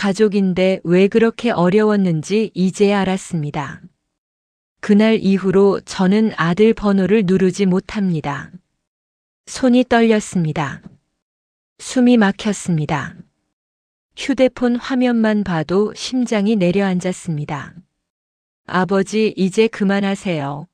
가족인데 왜 그렇게 어려웠는지 이제야 알았습니다. 그날 이후로 저는 아들 번호를 누르지 못합니다. 손이 떨렸습니다. 숨이 막혔습니다. 휴대폰 화면만 봐도 심장이 내려앉았습니다. 아버지, 이제 그만하세요.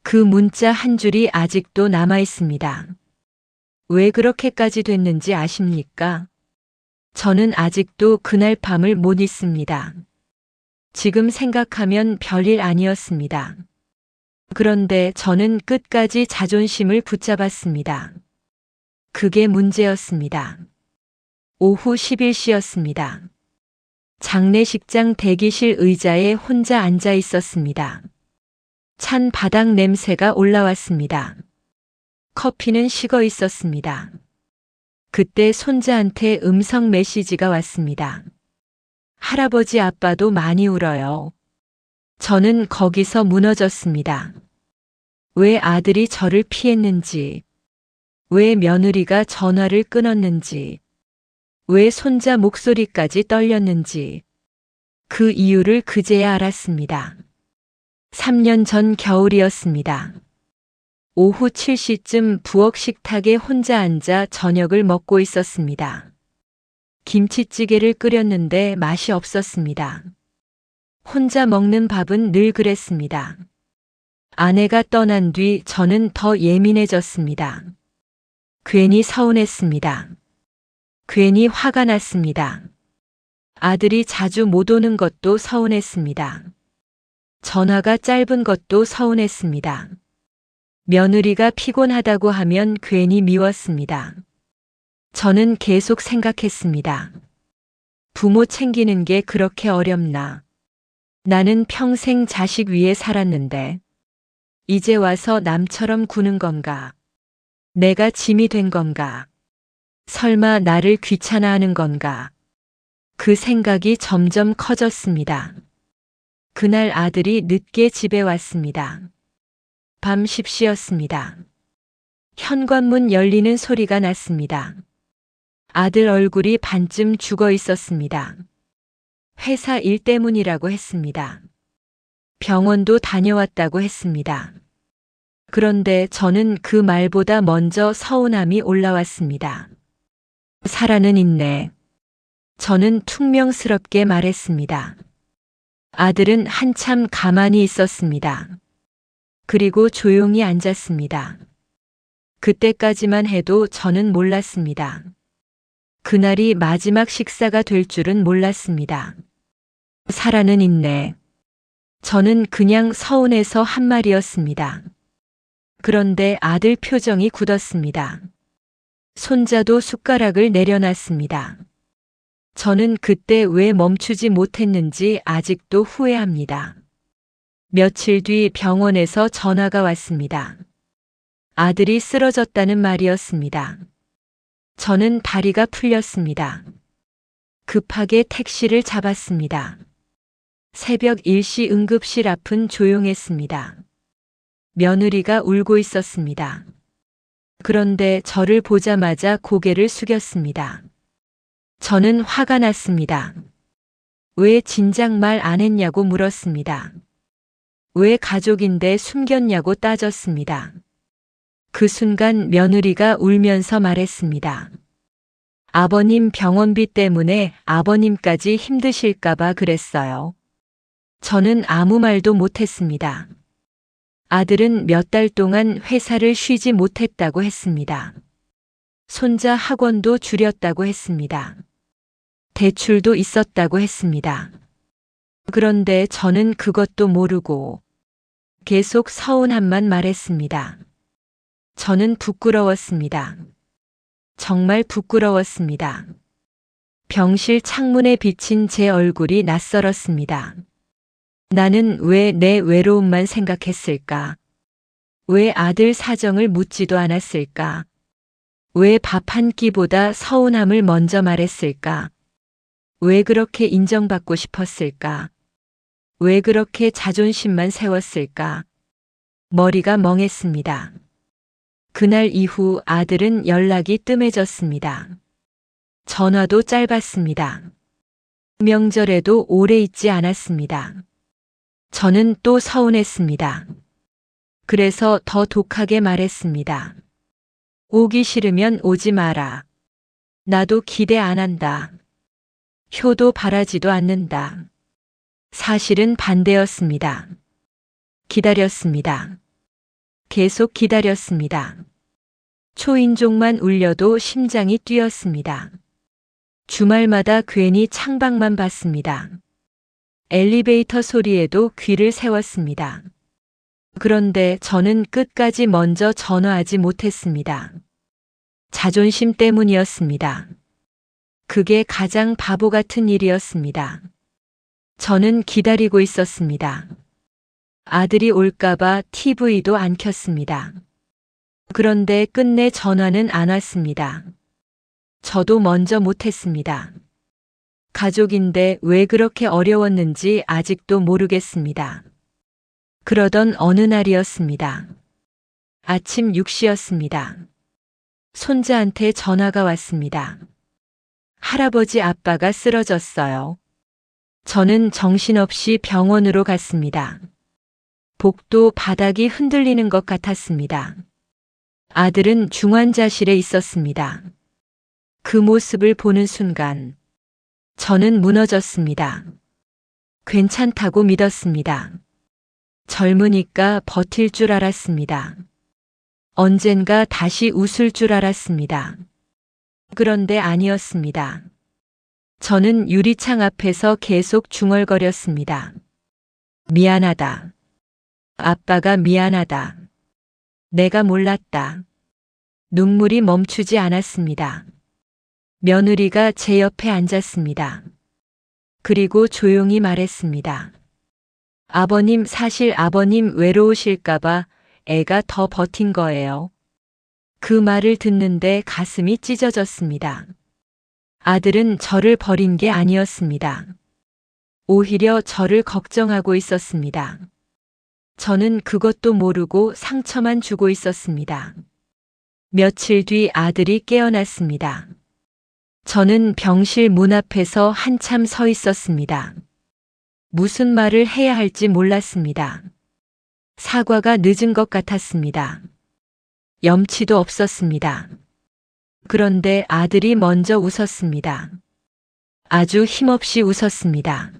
그 문자 한 줄이 아직도 남아 있습니다. 왜 그렇게까지 됐는지 아십니까? 저는 아직도 그날 밤을 못 잊습니다. 지금 생각하면 별일 아니었습니다. 그런데 저는 끝까지 자존심을 붙잡았습니다. 그게 문제였습니다. 오후 11시였습니다. 장례식장 대기실 의자에 혼자 앉아 있었습니다. 찬 바닥 냄새가 올라왔습니다. 커피는 식어 있었습니다. 그때 손자한테 음성 메시지가 왔습니다. 할아버지, 아빠도 많이 울어요. 저는 거기서 무너졌습니다. 왜 아들이 저를 피했는지, 왜 며느리가 전화를 끊었는지, 왜 손자 목소리까지 떨렸는지, 그 이유를 그제야 알았습니다. 3년 전 겨울이었습니다. 오후 7시쯤 부엌 식탁에 혼자 앉아 저녁을 먹고 있었습니다. 김치찌개를 끓였는데 맛이 없었습니다. 혼자 먹는 밥은 늘 그랬습니다. 아내가 떠난 뒤 저는 더 예민해졌습니다. 괜히 서운했습니다. 괜히 화가 났습니다. 아들이 자주 못 오는 것도 서운했습니다. 전화가 짧은 것도 서운했습니다. 며느리가 피곤하다고 하면 괜히 미웠습니다. 저는 계속 생각했습니다. 부모 챙기는 게 그렇게 어렵나? 나는 평생 자식 위에 살았는데 이제 와서 남처럼 구는 건가? 내가 짐이 된 건가? 설마 나를 귀찮아하는 건가? 그 생각이 점점 커졌습니다. 그날 아들이 늦게 집에 왔습니다. 밤 10시였습니다. 현관문 열리는 소리가 났습니다. 아들 얼굴이 반쯤 죽어 있었습니다. 회사 일 때문이라고 했습니다. 병원도 다녀왔다고 했습니다. 그런데 저는 그 말보다 먼저 서운함이 올라왔습니다. 살아는 있네. 저는 퉁명스럽게 말했습니다. 아들은 한참 가만히 있었습니다. 그리고 조용히 앉았습니다. 그때까지만 해도 저는 몰랐습니다. 그날이 마지막 식사가 될 줄은 몰랐습니다. 살아는 있네. 저는 그냥 서운해서 한 말이었습니다. 그런데 아들 표정이 굳었습니다. 손자도 숟가락을 내려놨습니다. 저는 그때 왜 멈추지 못했는지 아직도 후회합니다. 며칠 뒤 병원에서 전화가 왔습니다. 아들이 쓰러졌다는 말이었습니다. 저는 다리가 풀렸습니다. 급하게 택시를 잡았습니다. 새벽 1시 응급실 앞은 조용했습니다. 며느리가 울고 있었습니다. 그런데 저를 보자마자 고개를 숙였습니다. 저는 화가 났습니다. 왜 진작 말 안 했냐고 물었습니다. 왜 가족인데 숨겼냐고 따졌습니다. 그 순간 며느리가 울면서 말했습니다. 아버님 병원비 때문에 아버님까지 힘드실까봐 그랬어요. 저는 아무 말도 못했습니다. 아들은 몇 달 동안 회사를 쉬지 못했다고 했습니다. 손자 학원도 줄였다고 했습니다. 대출도 있었다고 했습니다. 그런데 저는 그것도 모르고 계속 서운함만 말했습니다. 저는 부끄러웠습니다. 정말 부끄러웠습니다. 병실 창문에 비친 제 얼굴이 낯설었습니다. 나는 왜 내 외로움만 생각했을까? 왜 아들 사정을 묻지도 않았을까? 왜 밥 한 끼보다 서운함을 먼저 말했을까? 왜 그렇게 인정받고 싶었을까? 왜 그렇게 자존심만 세웠을까? 머리가 멍했습니다. 그날 이후 아들은 연락이 뜸해졌습니다. 전화도 짧았습니다. 명절에도 오래 있지 않았습니다. 저는 또 서운했습니다. 그래서 더 독하게 말했습니다. 오기 싫으면 오지 마라. 나도 기대 안 한다. 효도 바라지도 않는다. 사실은 반대였습니다. 기다렸습니다. 계속 기다렸습니다. 초인종만 울려도 심장이 뛰었습니다. 주말마다 괜히 창밖만 봤습니다. 엘리베이터 소리에도 귀를 세웠습니다. 그런데 저는 끝까지 먼저 전화하지 못했습니다. 자존심 때문이었습니다. 그게 가장 바보 같은 일이었습니다. 저는 기다리고 있었습니다. 아들이 올까봐 TV도 안 켰습니다. 그런데 끝내 전화는 안 왔습니다. 저도 먼저 못했습니다. 가족인데 왜 그렇게 어려웠는지 아직도 모르겠습니다. 그러던 어느 날이었습니다. 아침 6시였습니다. 손자한테 전화가 왔습니다. 할아버지 아빠가 쓰러졌어요. 저는 정신없이 병원으로 갔습니다. 복도 바닥이 흔들리는 것 같았습니다. 아들은 중환자실에 있었습니다. 그 모습을 보는 순간 저는 무너졌습니다. 괜찮다고 믿었습니다. 젊으니까 버틸 줄 알았습니다. 언젠가 다시 웃을 줄 알았습니다. 그런데 아니었습니다. 저는 유리창 앞에서 계속 중얼거렸습니다. 미안하다. 아빠가 미안하다. 내가 몰랐다. 눈물이 멈추지 않았습니다. 며느리가 제 옆에 앉았습니다. 그리고 조용히 말했습니다. 아버님, 사실 아버님 외로우실까봐 애가 더 버틴 거예요. 그 말을 듣는데 가슴이 찢어졌습니다. 아들은 저를 버린 게 아니었습니다. 오히려 저를 걱정하고 있었습니다. 저는 그것도 모르고 상처만 주고 있었습니다. 며칠 뒤 아들이 깨어났습니다. 저는 병실 문 앞에서 한참 서 있었습니다. 무슨 말을 해야 할지 몰랐습니다. 사과가 늦은 것 같았습니다. 염치도 없었습니다. 그런데 아들이 먼저 웃었습니다. 아주 힘없이 웃었습니다.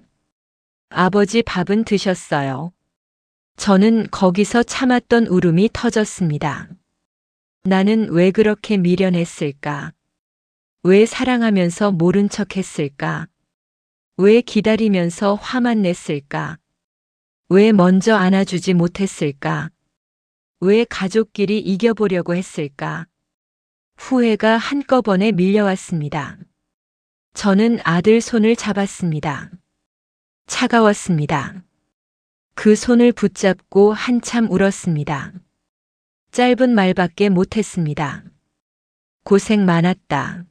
아버지, 밥은 드셨어요? 저는 거기서 참았던 울음이 터졌습니다. 나는 왜 그렇게 미련했을까? 왜 사랑하면서 모른 척 했을까? 왜 기다리면서 화만 냈을까? 왜 먼저 안아주지 못했을까? 왜 가족끼리 이겨보려고 했을까? 후회가 한꺼번에 밀려왔습니다. 저는 아들 손을 잡았습니다. 차가웠습니다. 그 손을 붙잡고 한참 울었습니다. 짧은 말밖에 못했습니다. 고생 많았다.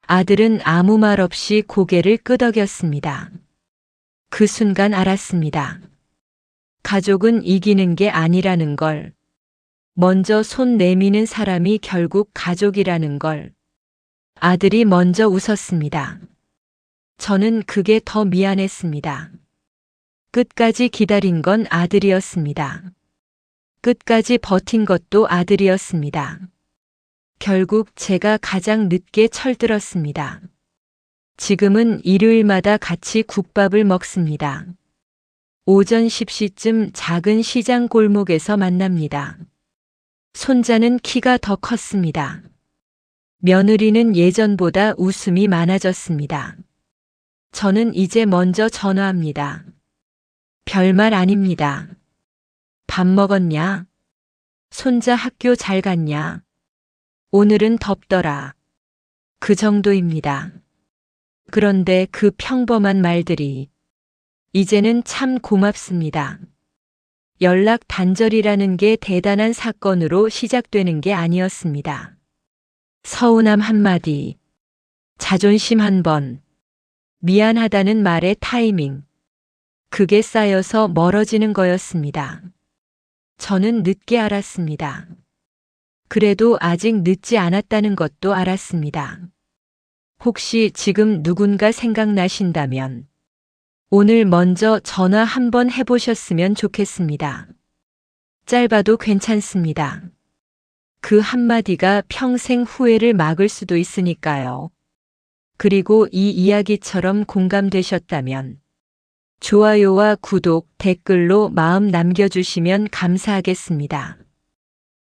아들은 아무 말 없이 고개를 끄덕였습니다. 그 순간 알았습니다. 가족은 이기는 게 아니라는 걸. 먼저 손 내미는 사람이 결국 가족이라는 걸. 아들이 먼저 웃었습니다. 저는 그게 더 미안했습니다. 끝까지 기다린 건 아들이었습니다. 끝까지 버틴 것도 아들이었습니다. 결국 제가 가장 늦게 철들었습니다. 지금은 일요일마다 같이 국밥을 먹습니다. 오전 10시쯤 작은 시장 골목에서 만납니다. 손자는 키가 더 컸습니다. 며느리는 예전보다 웃음이 많아졌습니다. 저는 이제 먼저 전화합니다. 별말 아닙니다. 밥 먹었냐? 손자 학교 잘 갔냐? 오늘은 덥더라. 그 정도입니다. 그런데 그 평범한 말들이 이제는 참 고맙습니다. 연락 단절이라는 게 대단한 사건으로 시작되는 게 아니었습니다. 서운함 한마디, 자존심 한 번, 미안하다는 말의 타이밍, 그게 쌓여서 멀어지는 거였습니다. 저는 늦게 알았습니다. 그래도 아직 늦지 않았다는 것도 알았습니다. 혹시 지금 누군가 생각나신다면 오늘 먼저 전화 한번 해보셨으면 좋겠습니다. 짧아도 괜찮습니다. 그 한마디가 평생 후회를 막을 수도 있으니까요. 그리고 이 이야기처럼 공감되셨다면 좋아요와 구독, 댓글로 마음 남겨주시면 감사하겠습니다.